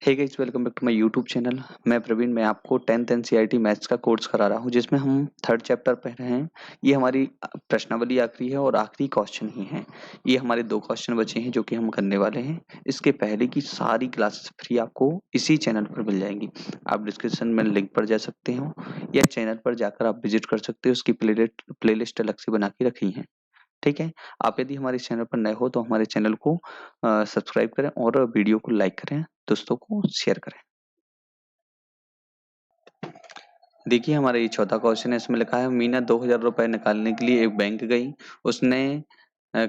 Hey guys, welcome back to my YouTube channel. मैं प्रवीण। मैं आपको 10th एनसीईआरटी मैथ्स का कोर्स करा रहा हूं, जिसमें हम थर्ड चैप्टर पढ़ रहे हैं। ये हमारी प्रश्नावली आखिरी है और आखिरी क्वेश्चन ही है। ये हमारे 2 क्वेश्चन बचे हैं जो कि हम करने वाले हैं। इसके पहले की सारी क्लासेस फ्री आपको इसी चैनल पर मिल जाएंगी। आप डिस्क्रिप्शन में लिंक पर जा सकते हो या चैनल पर जाकर आप विजिट कर सकते हो। उसकी प्लेलिस्ट अलग से बना के रखी है। ठीक है। आप यदि हमारे चैनल पर नए हो तो हमारे चैनल को सब्सक्राइब करें और वीडियो को लाइक करें, दोस्तों को शेयर करें। देखिए, हमारा ये चौथा क्वेश्चन है। इसमें लिखा है मीना 2000 रुपए निकालने के लिए एक बैंक गई। उसने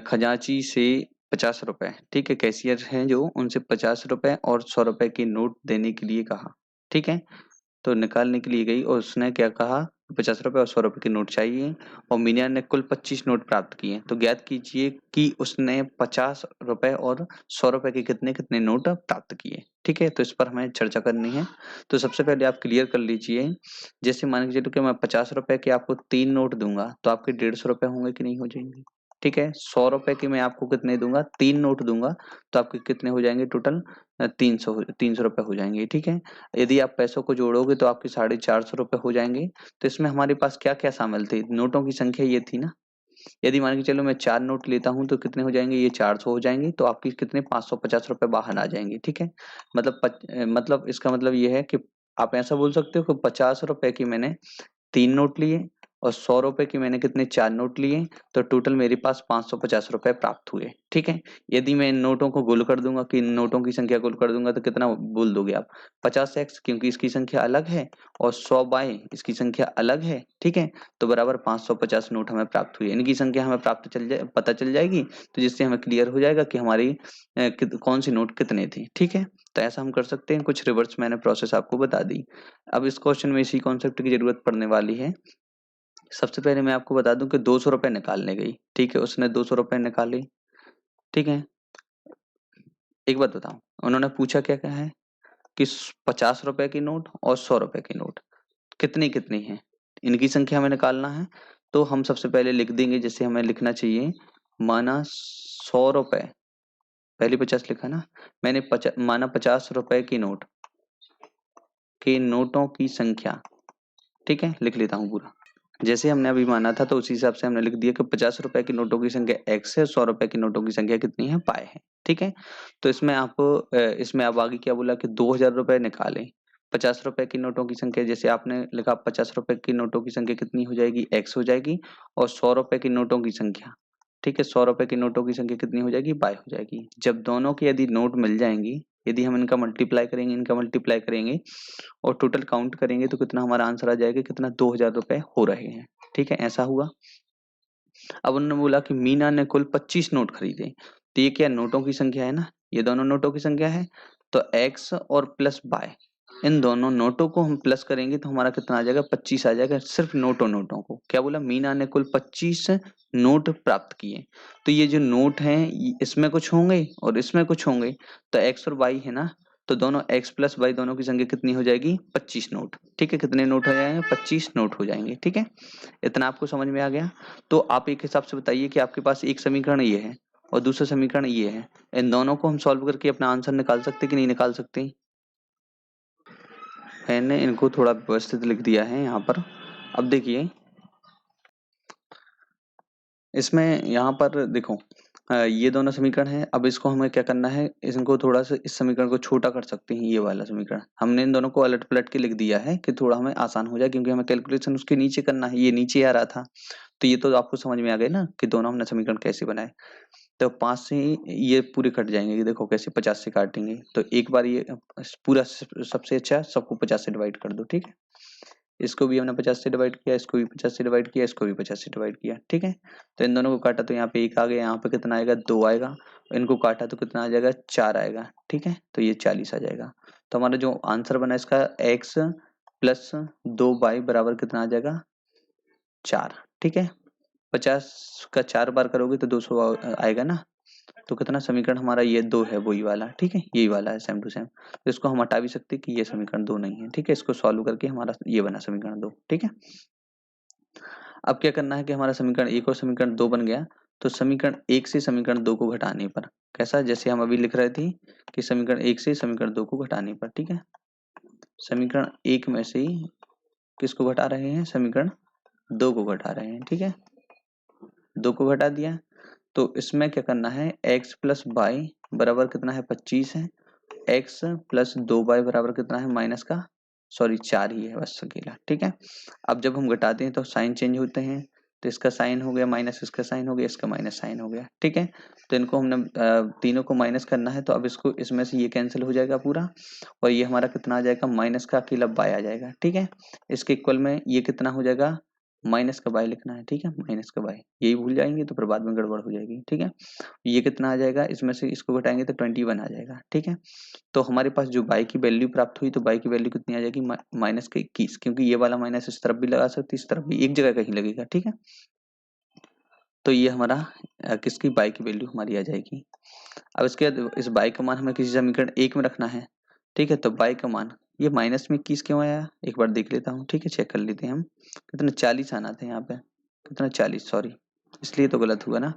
खजांची से 50 रुपए, ठीक है, कैशियर हैं जो, उनसे 50 रुपए और 100 रुपए के नोट देने के लिए कहा। ठीक है। तो निकालने के लिए गई और उसने क्या कहा, 50 रुपए और 100 रुपए के नोट चाहिए और मीना ने कुल 25 नोट प्राप्त किए। तो ज्ञात कीजिए कि उसने 50 रुपए और 100 रुपए के कितने कितने नोट प्राप्त किए। ठीक है। तो इस पर हमें चर्चा करनी है। तो सबसे पहले आप क्लियर कर लीजिए। जैसे मान के चलो कि मैं 50 रुपए के आपको 3 नोट दूंगा तो आपके 150 रुपए होंगे कि नहीं हो जाएंगे। ठीक है। 100 रुपए के मैं आपको कितने दूंगा, 3 नोट दूंगा, तो आपके कितने हो जाएंगे टोटल, 300 रुपए हो जाएंगे। ठीक है। यदि आप पैसों को जोड़ोगे तो आपके 450 रुपए हो जाएंगे। तो इसमें हमारे पास क्या क्या शामिल थे, नोटों की संख्या ये थी ना। यदि मान के चलो मैं 4 नोट लेता हूँ तो कितने हो जाएंगे, ये 400 हो जाएंगे। तो आपकी कितने 550 रुपए बाहर आ जाएंगे। ठीक है। मतलब इसका मतलब ये है कि आप ऐसा बोल सकते हो कि 50 रुपए की मैंने 3 नोट लिए और 100 रुपए की मैंने कितने 4 नोट लिए। तो टोटल मेरे पास 550 रुपए प्राप्त हुए। ठीक है। यदि मैं इन नोटों को गुल कर दूंगा, कि इन नोटों की संख्या गुल कर दूंगा, तो कितना बोल दोगे आप, 50x, क्योंकि इसकी संख्या अलग है, और 100y इसकी संख्या अलग है। ठीक है। तो बराबर 550 नोट हमें प्राप्त हुए। इनकी संख्या हमें पता चल जाएगी, तो जिससे हमें क्लियर हो जाएगा कि हमारी कौन सी नोट कितने थे। ठीक है। तो ऐसा हम कर सकते हैं। कुछ रिवर्स मैंने प्रोसेस आपको बता दी। अब इस क्वेश्चन में इसी कॉन्सेप्ट की जरूरत पड़ने वाली है। सबसे पहले मैं आपको बता दूं कि 200 रुपए निकालने गई। ठीक है। उसने 200 रुपए निकाले। ठीक है। एक बात बताओ, उन्होंने पूछा क्या क्या है कि 50 रुपए की नोट और 100 रुपए की नोट कितनी कितनी है, इनकी संख्या हमें निकालना है। तो हम सबसे पहले लिख देंगे, जैसे हमें लिखना चाहिए, माना 100 रुपए, पहले 50 लिखा ना मैंने, माना 50 रुपए की नोट के नोटों की संख्या। ठीक है। लिख लेता हूँ पूरा, जैसे हमने अभी माना था तो उसी हिसाब से हमने लिख दिया कि 50 रुपए की नोटों की संख्या x है, 100 रुपए की नोटों की संख्या कितनी है, पाए है। ठीक है। तो इसमें आप आगे क्या बोला कि 2000 रुपए निकालें। 50 रुपए की नोटों की संख्या, जैसे आपने लिखा 50 रुपए की नोटों की संख्या कितनी हो जाएगी, x हो जाएगी, और 100 रुपए की नोटों की संख्या, ठीक है, 100 रुपए की नोटों की संख्या कितनी हो जाएगी, y हो जाएगी। जब दोनों की यदि नोट मिल जाएंगी, यदि हम इनका मल्टीप्लाई करेंगे और टोटल काउंट करेंगे, तो कितना हमारा आंसर आ जाएगा, कितना, 2000 रुपए हो रहे हैं। ठीक है। ऐसा हुआ। अब उन्होंने बोला कि मीना ने कुल 25 नोट खरीदे। तो ये क्या नोटों की संख्या है ना, ये दोनों नोटों की संख्या है। तो x और प्लस y, इन दोनों नोटों को हम प्लस करेंगे तो हमारा कितना आ जाएगा, 25 आ जाएगा। सिर्फ नोटों को क्या बोला, मीना ने कुल 25 नोट प्राप्त किए। तो ये जो नोट हैं, इसमें कुछ होंगे और इसमें कुछ होंगे। तो x और y है ना, तो दोनों x प्लस y दोनों की संख्या कितनी हो जाएगी, 25 नोट। ठीक है। कितने नोट हो जाएंगे, 25 नोट हो जाएंगे। ठीक है। इतना आपको समझ में आ गया। तो आप एक हिसाब से बताइए कि आपके पास एक समीकरण ये है और दूसरा समीकरण ये है, इन दोनों को हम सॉल्व करके अपना आंसर निकाल सकते कि नहीं निकाल सकते। मैंने इनको थोड़ा व्यवस्थित लिख दिया है यहाँ पर। अब देखिए, इसमें यहाँ पर देखो, ये दोनों समीकरण हैं। अब इसको हमें क्या करना है, इनको थोड़ा सा, इस समीकरण को छोटा कर सकते हैं। ये वाला समीकरण हमने इन दोनों को अलट पलट के लिख दिया है कि थोड़ा हमें आसान हो जाए, क्योंकि हमें कैलकुलेशन उसके नीचे करना है, ये नीचे आ रहा था। तो ये तो आपको समझ में आ गया ना कि दोनों हमने समीकरण कैसे बनाए। तो 5 से ये पूरे कट जाएंगे, देखो कैसे, 50 से काटेंगे। तो एक बार ये पूरा सबसे अच्छा सबको 50 से डिवाइड कर दो। ठीक है। इसको भी हमने 50 से डिवाइड किया, इसको भी 50 से डिवाइड किया, इसको भी 50 से डिवाइड किया। ठीक है। तो इन दोनों को काटा तो यहाँ पे 1 आ गया, यहाँ पे कितना आएगा, 2 आएगा। इनको काटा तो कितना आ जाएगा, 4 आएगा। ठीक है। तो ये 40 आ जाएगा। तो हमारा जो आंसर बना इसका, x प्लस 2y बराबर कितना आ जाएगा, 4। ठीक है। 50 का 4 बार करोगे तो 200 आएगा ना। तो कितना, समीकरण हमारा ये 2 है, वही वाला। ठीक है। यही वाला है, सेम टू सेम। तो इसको हम हटा भी सकते हैं कि ये समीकरण 2 नहीं है। ठीक है। इसको सॉल्व करके हमारा ये बना समीकरण 2। ठीक है। अब क्या करना है कि हमारा समीकरण 1 और समीकरण 2 बन गया। तो समीकरण 1 से समीकरण 2 को घटाने पर कैसा, जैसे हम अभी लिख रहे थे कि समीकरण 1 से समीकरण 2 को घटाने पर, ठीक है। समीकरण 1 में से किसको घटा रहे हैं, समीकरण 2 को घटा रहे हैं, ठीक है। 2 को घटा दिया तो इसमें क्या करना है, x प्लस वाई बराबर कितना है 25 है, x प्लस 2y बराबर कितना है माइनस का, सॉरी 4 ही है बस अकेला, ठीक है। अब जब हम घटाते हैं तो साइन चेंज होते हैं, तो इसका साइन हो गया माइनस, इसका साइन हो गया, इसका माइनस साइन हो गया, ठीक है। तो इनको हमने तीनों को माइनस करना है, तो अब इसको इसमें से ये कैंसिल हो जाएगा पूरा, और ये हमारा कितना आ जाएगा, माइनस का अकेला y आ जाएगा, ठीक है। इसके इक्वल में ये कितना हो जाएगा, माइनस का y लिखना है, ठीक है, माइनस का y, यही भूल जाएंगे तो फिर बाद में गड़बड़ हो जाएगी, ठीक है। ये कितना आ जाएगा, इसमें से इसको घटाएंगे तो 21 आ जाएगा, ठीक है। तो हमारे पास जो y की वैल्यू प्राप्त हुई, तो y की वैल्यू कितनी आ जाएगी, माइनस का 21, क्योंकि ये वाला माइनस इस तरफ भी लगा सकते, इस तरफ भी, एक जगह कहीं लगेगा, ठीक है। तो ये हमारा किसकी y की वैल्यू हमारी आ जाएगी। अब इसके बाद इस y का मान हमें किसी समीकरण 1 में रखना है, ठीक है। तो y का मान ये माइनस में 21 क्यों आया, एक बार देख लेता हूँ, ठीक है, चेक कर लेते हैं हम। कितना 40 आना था यहाँ पे, कितना 40, सॉरी इसलिए तो गलत हुआ ना,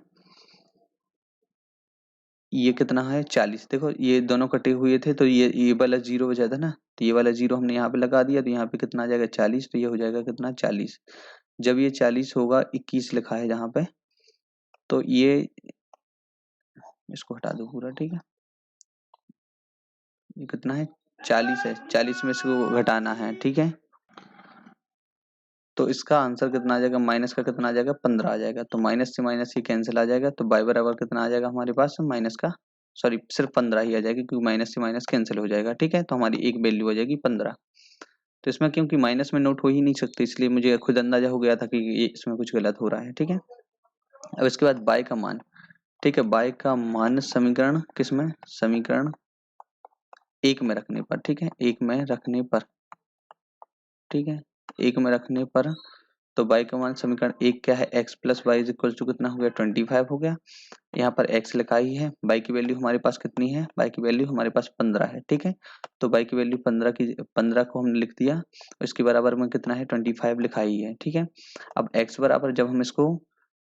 ये कितना है 40, देखो ये दोनों कटे हुए थे तो ये वाला जीरो बचा था ना, तो ये वाला जीरो हमने यहाँ पे लगा दिया, तो यहाँ पे कितना आ जाएगा 40, तो ये हो जाएगा कितना 40। जब ये 40 होगा, 21 लिखा है जहाँ पे, तो ये इसको हटा दो पूरा, ठीक है। ये कितना है 40 है, 40 में इसको घटाना है, ठीक है। तो इसका आंसर कितना आ जाएगा, माइनस का कितना आ जाएगा 15 आ जाएगा, तो माइनस से माइनस ये कैंसिल आ जाएगा, तो y बराबर कितना आ जाएगा हमारे पास, माइनस का, सॉरी सिर्फ 15 ही आ जाएगी, क्योंकि माइनस से माइनस कैंसिल हो जाएगा, ठीक है। तो हमारी एक वैल्यू हो जाएगी 15। तो इसमें क्योंकि माइनस में नोट हो ही नहीं सकते, इसलिए मुझे खुद अंदाजा हो गया था कि ये इसमें कुछ गलत हो रहा है, ठीक है। अब इसके बाद y का मान, ठीक है, y का मान समीकरण किसमें, समीकरण 1 में रखने पर, ठीक है, 1 में रखने पर, ठीक है, 1 में रखने पर, तो y का मान समीकरण 1 क्या है, x plus y is equal to कितना हो गया 25 हो गया। यहाँ पर x लिखा ही है, y की वैल्यू हमारे पास कितनी है, y की वैल्यू हमारे पास 15 है, ठीक है। तो y की वैल्यू 15 की, 15 को हमने लिख दिया, इसके बराबर में कितना है 25 लिखा ही है, ठीक है। अब x बराबर जब हम इसको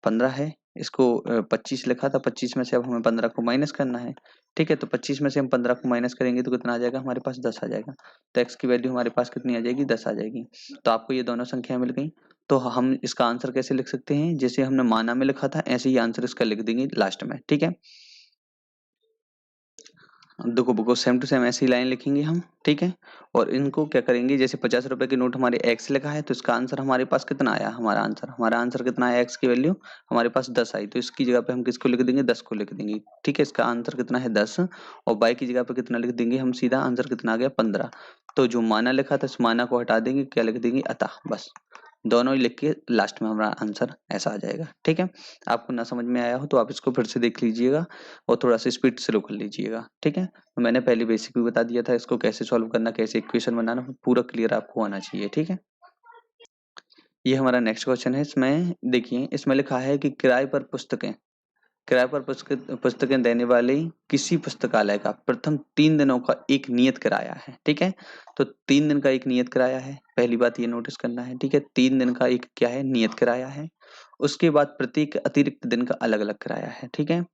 15 है, इसको 25 लिखा था, 25 में से अब हमें 15 को माइनस करना है, ठीक है। तो 25 में से हम 15 को माइनस करेंगे तो कितना आ जाएगा हमारे पास 10 आ जाएगा, तो x की वैल्यू हमारे पास कितनी आ जाएगी 10 आ जाएगी। तो आपको ये दोनों संख्या मिल गई, तो हम इसका आंसर कैसे लिख सकते हैं, जैसे हमने माना में लिखा था ऐसे ही आंसर इसका लिख देंगे लास्ट में, ठीक है। देखो बुको सेम टू सेम ऐसी ही लाइन लिखेंगे हम, ठीक है। और इनको क्या करेंगे, जैसे 50 रुपए की नोट हमारे x लिखा है, तो इसका आंसर हमारे पास कितना आया, हमारा आंसर कितना आया, x की वैल्यू हमारे पास 10 आई, तो इसकी जगह पे हम किसको लिख देंगे, 10 को लिख देंगे, ठीक है। इसका आंसर कितना है 10, और y की जगह पे कितना लिख देंगे हम, सीधा आंसर कितना आ गया 15। तो जो माना लिखा था इस माना को हटा देंगे, क्या लिख देंगे अतः, बस दोनों ही लिख के लास्ट में हमारा आंसर ऐसा आ जाएगा, ठीक है। आपको ना समझ में आया हो तो आप इसको फिर से देख लीजिएगा और थोड़ा सा स्पीड स्लो कर लीजिएगा, ठीक है। तो मैंने पहले बेसिक भी बता दिया था, इसको कैसे सॉल्व करना, कैसे इक्वेशन बनाना, पूरा क्लियर आपको आना चाहिए, ठीक है। ये हमारा नेक्स्ट क्वेश्चन है, इसमें देखिए इसमें लिखा है कि किराए पर पुस्तकें देने वाले किसी पुस्तकालय का प्रथम 3 दिनों का एक नियत किराया है, ठीक है। तो 3 दिन का एक नियत किराया है, पहली बात ये नोटिस करना है, ठीक है। 3 दिन का एक क्या है, नियत किराया है। उसके बाद प्रत्येक अतिरिक्त दिन का अलग अलग किराया है, ठीक है।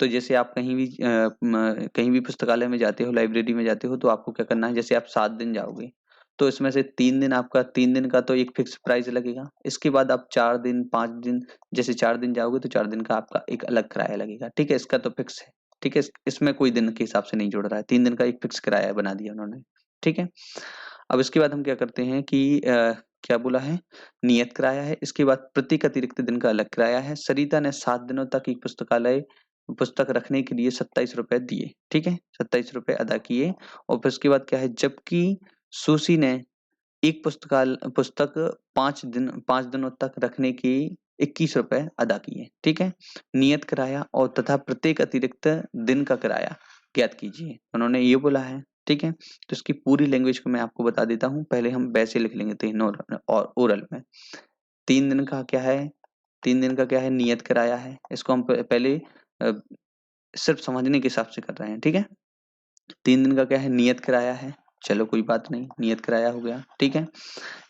तो जैसे आप कहीं भी पुस्तकालय में जाते हो, लाइब्रेरी में जाते हो, तो आपको क्या करना है, जैसे आप 7 दिन जाओगे तो इसमें से 3 दिन आपका, 3 दिन का तो एक फिक्स प्राइस लगेगा। इसके बाद आप 4 दिन 5 दिन, जैसे 4 दिन जाओगे तो 4 दिन का आपका एक अलग किराया लगेगा, ठीक है। इसका तो फिक्स है, ठीक है, इसमें कोई दिन के हिसाब से नहीं जोड़ रहा है, 3 दिन का एक फिक्स किराया बना दिया उन्होंने, ठीक है। अब इसके बाद हम क्या करते हैं कि क्या बोला है, नियत किराया है, इसके बाद प्रत्येक अतिरिक्त दिन का अलग किराया है। सरिता ने 7 दिनों तक एक पुस्तक रखने के लिए 27 रुपए दिए, ठीक है, 27 रुपए अदा किए। और फिर उसके बाद क्या है, जबकि सुशी ने एक पुस्तक 5 दिनों तक रखने की 21 रुपए अदा किए, ठीक है। नियत किराया और तथा प्रत्येक अतिरिक्त दिन का किराया ज्ञात कीजिए, उन्होंने ये बोला है, ठीक है। तो इसकी पूरी लैंग्वेज को मैं आपको बता देता हूँ, पहले हम वैसे लिख लेंगे तीनों और ओरल में। 3 दिन का क्या है, 3 दिन का क्या है, नियत किराया है, इसको हम पहले अ, सिर्फ समझने के हिसाब से कर रहे हैं, ठीक है। 3 दिन का क्या है, नियत किराया है, चलो कोई बात नहीं, नियत किराया हो गया, ठीक है।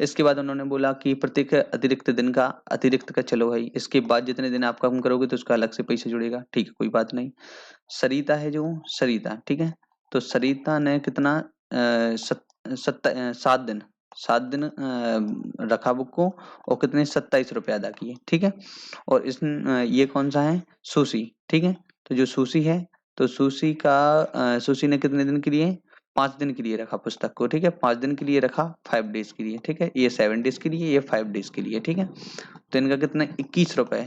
इसके बाद उन्होंने बोला कि प्रत्येक अतिरिक्त दिन का, अतिरिक्त का चलो भाई, इसके बाद जितने दिन आप काम करोगे तो उसका अलग से पैसा जुड़ेगा, ठीक है कोई बात नहीं। सरिता है जो, सरिता, ठीक है, तो सरिता ने कितना 7 दिन, 7 दिन रखा बुक को, और कितने 27 रुपये अदा किए, ठीक है। और ये कौन सा है, सुशी, ठीक है। तो जो सुशी है, तो सुशी का सुशी ने कितने दिन के लिए, 5 दिन के लिए रखा पुस्तक को, ठीक है, 5 दिन के लिए रखा, 5 डेज के लिए, ठीक है, ये 7 डेज के लिए, ये 5 डेज के लिए, ठीक है। तो इनका कितना 21 रुपए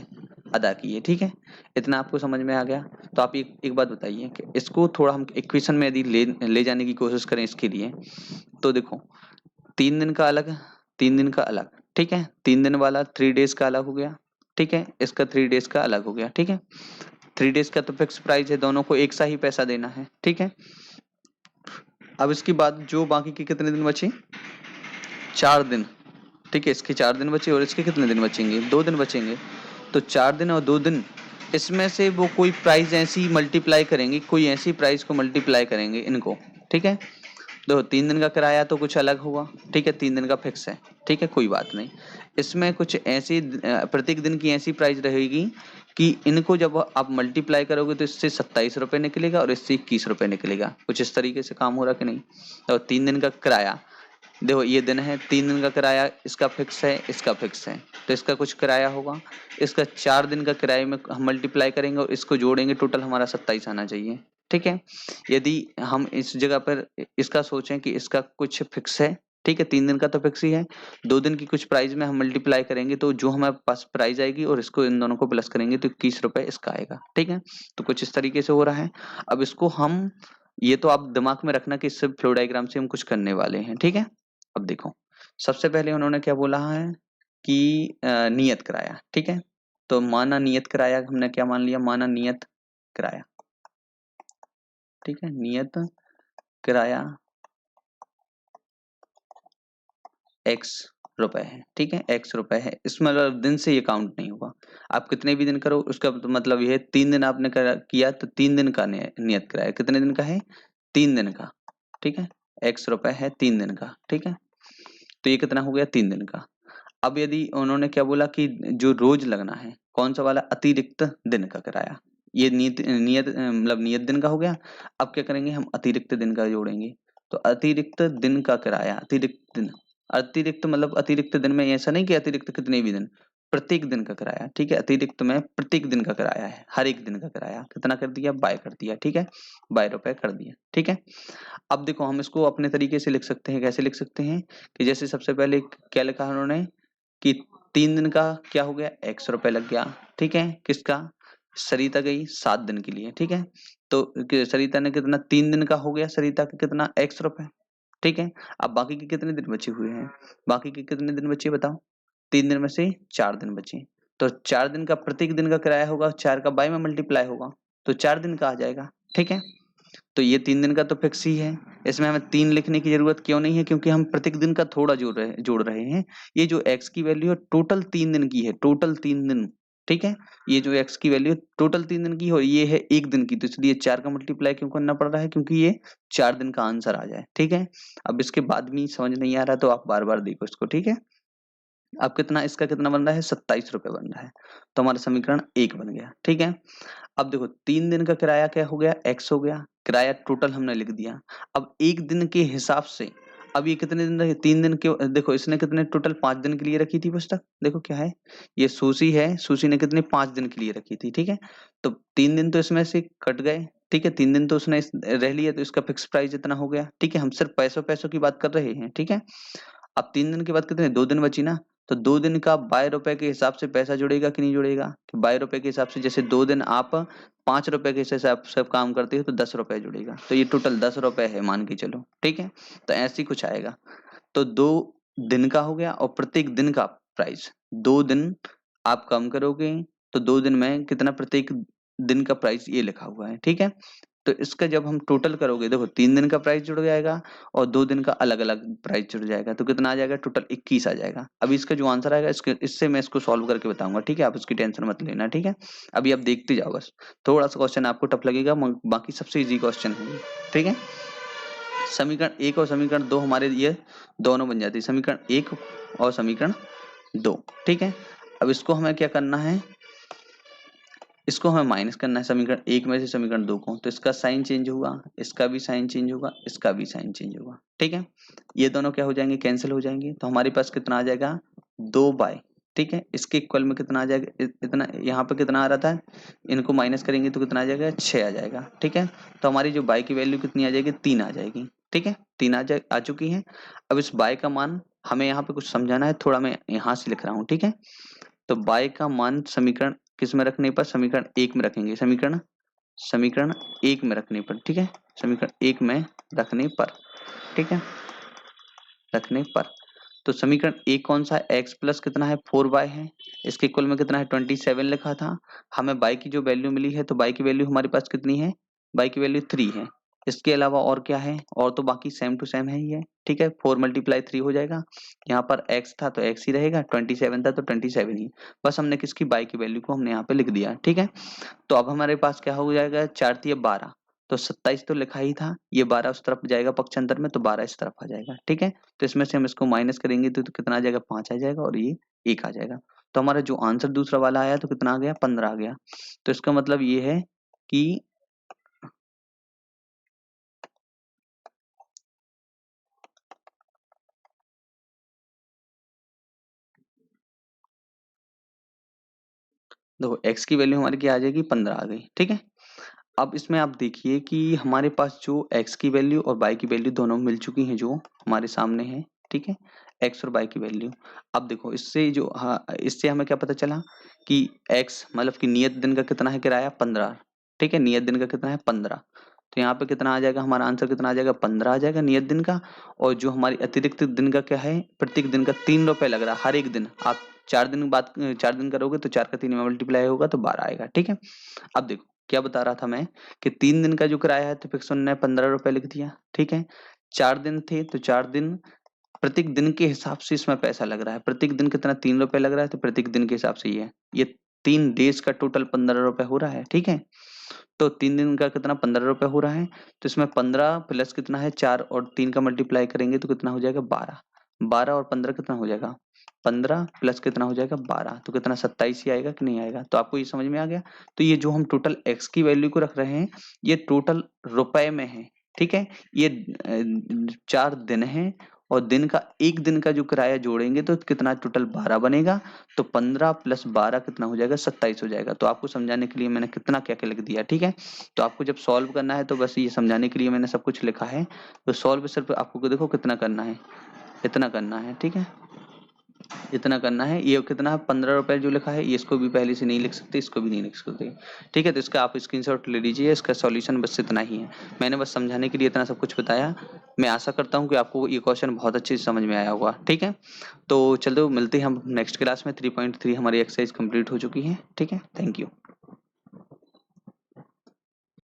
अदा किए, ठीक है। इतना आपको समझ में आ गया। तो आप एक बात बताइए कि इसको थोड़ा हम इक्वेशन में यदि ले जाने की कोशिश करें इसके लिए, तो देखो 3 दिन का अलग, 3 दिन का अलग, ठीक है, 3 दिन वाला 3 डेज का अलग हो गया, ठीक है, इसका 3 डेज का अलग हो गया, ठीक है। 3 डेज का तो फिक्स प्राइस है, दोनों को एक सा ही पैसा देना है, ठीक है। अब इसके बाद जो बाकी के कितने दिन बचे, 4 दिन, ठीक है, इसके 4 दिन बचे, और इसके कितने दिन बचेंगे, 2 दिन बचेंगे। तो 4 दिन और 2 दिन, इसमें से वो कोई प्राइस ऐसी मल्टीप्लाई करेंगे, कोई ऐसी प्राइस को मल्टीप्लाई करेंगे इनको, ठीक है। देखो 3 दिन का किराया तो कुछ अलग हुआ, ठीक है, 3 दिन का फिक्स है, ठीक है कोई बात नहीं। इसमें कुछ ऐसी प्रत्येक दिन की ऐसी प्राइस रहेगी कि इनको जब आप मल्टीप्लाई करोगे तो इससे 27 रुपये निकलेगा और इससे 21 रुपये निकलेगा। कुछ इस तरीके से काम हो रहा कि नहीं। तो 3 दिन का किराया, देखो ये दिन है, 3 दिन का किराया इसका फिक्स है, इसका फिक्स है, तो इसका कुछ किराया होगा, इसका 4 दिन का किराए में हम मल्टीप्लाई करेंगे और इसको जोड़ेंगे, टोटल हमारा 27 आना चाहिए, ठीक है। यदि हम इस जगह पर इसका सोचें कि इसका कुछ फिक्स है, ठीक है, 3 दिन का तो फिक्स ही है, 2 दिन की कुछ प्राइस में हम मल्टीप्लाई करेंगे तो जो हमारे पास प्राइस आएगी और इसको इन दोनों को प्लस करेंगे तो 21 रुपए इसका आएगा, ठीक है। तो कुछ इस तरीके से हो रहा है। अब इसको हम, ये तो आप दिमाग में रखना कि इससे फ्लो डायग्राम से हम कुछ करने वाले हैं, ठीक है। अब देखो सबसे पहले उन्होंने क्या बोला है कि नियत किराया, ठीक है। तो माना नियत किराया, हमने क्या मान लिया, माना नियत किराया, ठीक है, नियत किराया x रुपए है, ठीक है, x रुपए है, इसमें मतलब दिन से ये काउंट नहीं होगा, आप कितने भी दिन करो उसका तो मतलब ये है 3 दिन आपने किया तो 3 दिन का नियत किराया, कितने दिन का है, 3 दिन का, ठीक है, x रुपए है 3 दिन का, ठीक है। तो ये कितना हो गया, 3 दिन का। अब यदि उन्होंने क्या बोला कि जो रोज लगना है, कौन सा वाला, अतिरिक्त दिन का किराया, ये नियत नियत मतलब नियत दिन का हो गया। अब क्या करेंगे, हम अतिरिक्त दिन का जोड़ेंगे, तो अतिरिक्त दिन का किराया, अतिरिक्त दिन, अतिरिक्त मतलब अतिरिक्त दिन में ऐसा नहीं कि अतिरिक्त कितने भी दिन, प्रत्येक दिन का किराया, ठीक है, अतिरिक्त में प्रत्येक दिन का किराया है, हर एक दिन का किराया कितना कर दिया, बाय कर दिया, ठीक है, 22 रुपए कर दिया, ठीक है। अब देखो हम इसको अपने तरीके से लिख सकते हैं, कैसे लिख सकते हैं कि जैसे सबसे पहले क्या लिखा उन्होंने कि 3 दिन का क्या हो गया, x रुपए लग गया, ठीक है, किसका, सरिता गई 7 दिन के लिए, ठीक है। तो सरिता ने कितना, 3 दिन का हो गया सरिता का कितना, x रुपए, ठीक है। अब बाकी के कितने दिन बचे हुए हैं, बाकी के कितने दिन बचे बताओ, 3 दिन में से 4 दिन बचे, तो 4 दिन का प्रत्येक दिन का किराया होगा, 4 का बाय में मल्टीप्लाई होगा, तो 4 दिन का आ जाएगा, ठीक है। तो ये 3 दिन का तो फिक्स ही है, इसमें हमें 3 लिखने की जरूरत क्यों नहीं है, क्योंकि हम प्रत्येक दिन का थोड़ा जोड़ रहे हैं। ये जो x की वैल्यू है टोटल 3 दिन की है, टोटल 3 दिन, ठीक है। ये जो x की वैल्यू टोटल 3 दिन की, और ये है 1 दिन की, तो इसलिए 4 का मल्टीप्लाई क्यों करना पड़ रहा है, क्योंकि ये 4 दिन का आंसर आ जाए, ठीक है। अब इसके बाद भी समझ नहीं आ रहा तो आप बार बार देखो इसको, ठीक है। अब कितना, इसका कितना बन रहा है, 27 रुपए बन रहा है, तो हमारा समीकरण 1 बन गया, ठीक है। अब देखो 3 दिन का किराया क्या हो गया, x हो गया, किराया टोटल हमने लिख दिया। अब 1 दिन के हिसाब से, अब ये कितने दिन रहे, 3 दिन के, देखो इसने कितने टोटल 5 दिन के लिए रखी थी पुस्तक, देखो क्या है, ये सुशी है, सुशी ने कितने 5 दिन के लिए रखी थी, ठीक है। तो 3 दिन तो इसमें से कट गए, ठीक है, 3 दिन तो उसने रह लिया, तो इसका फिक्स प्राइस इतना हो गया, ठीक है। हम सिर्फ पैसों पैसों की बात कर रहे हैं, ठीक है। अब 3 दिन के बाद कितने, 2 दिन बची ना, तो 2 दिन का 22 रुपए के हिसाब से पैसा जुड़ेगा कि नहीं जुड़ेगा, कि 22 रुपए के हिसाब से, जैसे 2 दिन आप 5 रुपए के हिसाब से काम करते हो तो 10 रुपए जुड़ेगा, तो ये टोटल 10 रुपए है मान के चलो, ठीक है। तो ऐसे ही कुछ आएगा, तो 2 दिन का हो गया, और प्रत्येक दिन का प्राइस, 2 दिन आप कम करोगे तो 2 दिन में कितना, प्रत्येक दिन का प्राइस ये लिखा हुआ है, ठीक है। तो इसका जब हम टोटल करोगे, देखो 3 दिन का प्राइस जुड़ जाएगा और 2 दिन का अलग अलग प्राइस जुड़ जाएगा, तो कितना आ जाएगा, टोटल 21 आ जाएगा। अभी इसका जो आंसर आएगा इससे मैं इसको सॉल्व करके बताऊंगा, ठीक है, आप इसकी टेंशन मत लेना, ठीक है। अभी आप देखते जाओ, बस थोड़ा सा क्वेश्चन आपको टफ लगेगा, बाकी सबसे इजी क्वेश्चन है, ठीक है। समीकरण 1 और समीकरण 2 हमारे ये दोनों बन जाती है, समीकरण 1 और समीकरण 2, ठीक है। अब इसको हमें क्या करना है, इसको हमें माइनस करना है समीकरण 1 में से समीकरण 2 को, तो इसका साइन चेंज होगा, इसका भी साइन चेंज होगा, इसका भी साइन चेंज होगा, ठीक है। ये दोनों क्या हो जाएंगे, कैंसिल हो जाएंगे, तो हमारे पास कितना आ जाएगा 2/, ठीक है। इसके इक्वल में कितना आ जाएगा, इतना यहाँ पे कितना आ रहा था, इनको माइनस करेंगे तो कितना आ जाएगा 6 आ जाएगा, ठीक है। तो हमारी जो बाई की वैल्यू कितनी आ जाएगी 3 आ जाएगी, ठीक है, 3 आ चुकी है। अब इस बाई का मान हमें यहाँ पे कुछ समझाना है, थोड़ा मैं यहाँ से लिख रहा हूँ, ठीक है। तो बाई का मान समीकरण किस में रखने पर, समीकरण 1 में रखेंगे, समीकरण 1 में रखने पर, ठीक है, समीकरण 1 में रखने पर, ठीक है, रखने पर। तो समीकरण 1 कौन सा है, x प्लस कितना है 4y है, इसके इक्वल में कितना है 27 लिखा था, हमें y की जो वैल्यू मिली है, तो y की वैल्यू हमारे पास कितनी है, y की वैल्यू 3 है। इसके अलावा और क्या है, और तो बाकी सेम टू सेम है ही है, ठीक है। 4 × 3 हो जाएगा, यहाँ पर x था तो x ही रहेगा, 27 था तो 27 ही, बस हमने किसकी y की वैल्यू को हमने यहाँ पे लिख दिया, ठीक है। तो अब हमारे पास क्या हो जाएगा, 4 × 12, तो 27 तो लिखा ही था, ये 12 उस तरफ जाएगा पक्षांतर में, तो 12 इस तरफ आ जाएगा, ठीक है। तो इसमें से हम इसको माइनस करेंगे तो कितना आ जाएगा 5 आ जाएगा, और ये 1 आ जाएगा। तो हमारा जो आंसर दूसरा वाला आया तो कितना आ गया 15 आ गया। तो इसका मतलब ये है कि देखो x की वैल्यू हमारी क्या आ जाएगी 15 आ गई, ठीक है। अब इसमें आप देखिए कि हमारे पास जो x की वैल्यू और y की वैल्यू दोनों मिल चुकी हैं, जो हमारे सामने है, ठीक है, x और y की वैल्यू। अब देखो इससे जो, हाँ, इससे हमें क्या पता चला कि x मतलब कि नियत दिन का कितना है किराया 15, ठीक है, नियत दिन का कितना है 15। तो यहाँ पे कितना आ जाएगा, हमारा आंसर कितना आ जाएगा 15 आ जाएगा नियत दिन का। और जो हमारी अतिरिक्त दिन का क्या है, प्रत्येक दिन का 3 रुपए लग रहा है हर एक दिन। आप 4 दिन बाद 4 दिन करोगे तो 4 का 3 में मल्टीप्लाई होगा तो 12 आएगा, ठीक है। अब देखो क्या बता रहा था मैं कि 3 दिन का जो किराया है तो फिक्स ने 15 रुपए लिख दिया, ठीक है। 4 दिन थे तो 4 दिन, प्रत्येक दिन के हिसाब से इसमें पैसा लग रहा है, प्रत्येक दिन कितना 3 रुपए लग रहा है, तो प्रत्येक दिन के हिसाब से ये 3 डेज का टोटल 15 रुपए हो रहा है, ठीक है। तो 3 दिन का कितना 15 रुपए हो रहा है, तो इसमें 15 प्लस कितना है 4 और 3 का मल्टीप्लाई करेंगे तो कितना हो जाएगा 12, 12 और 15 कितना हो जाएगा 15 प्लस कितना हो जाएगा 12, तो कितना 27 ही आएगा कि नहीं आएगा। तो आपको ये समझ में आ गया। तो ये जो हम टोटल x की वैल्यू को रख रहे हैं, ये टोटल रुपए में है, ठीक है। ये 4 दिन है, और दिन का, एक दिन का जो किराया जोड़ेंगे तो कितना टोटल 12 बनेगा। तो 15 प्लस 12 कितना हो जाएगा 27 हो जाएगा। तो आपको समझाने के लिए मैंने कितना क्या क्या लिख दिया, ठीक है। तो आपको जब सॉल्व करना है तो बस ये समझाने के लिए मैंने सब कुछ लिखा है। तो सॉल्व सिर्फ आपको देखो कितना करना है, इतना करना है, ठीक है, इतना करना है। ये कितना है 15 रुपए जो लिखा है, ये इसको भी पहले से नहीं लिख सकते, इसको भी नहीं लिख सकते, ठीक है। तो इसका आप स्क्रीनशॉट ले लीजिए, इसका सॉल्यूशन बस इतना ही है। मैंने बस समझाने के लिए इतना सब कुछ बताया। मैं आशा करता हूँ कि आपको ये क्वेश्चन बहुत अच्छे से समझ में आया होगा, ठीक है। तो चलो मिलते हैं हम नेक्स्ट क्लास में। 3.3 हमारी एक्सरसाइज कंप्लीट हो चुकी है, ठीक है। Thank you.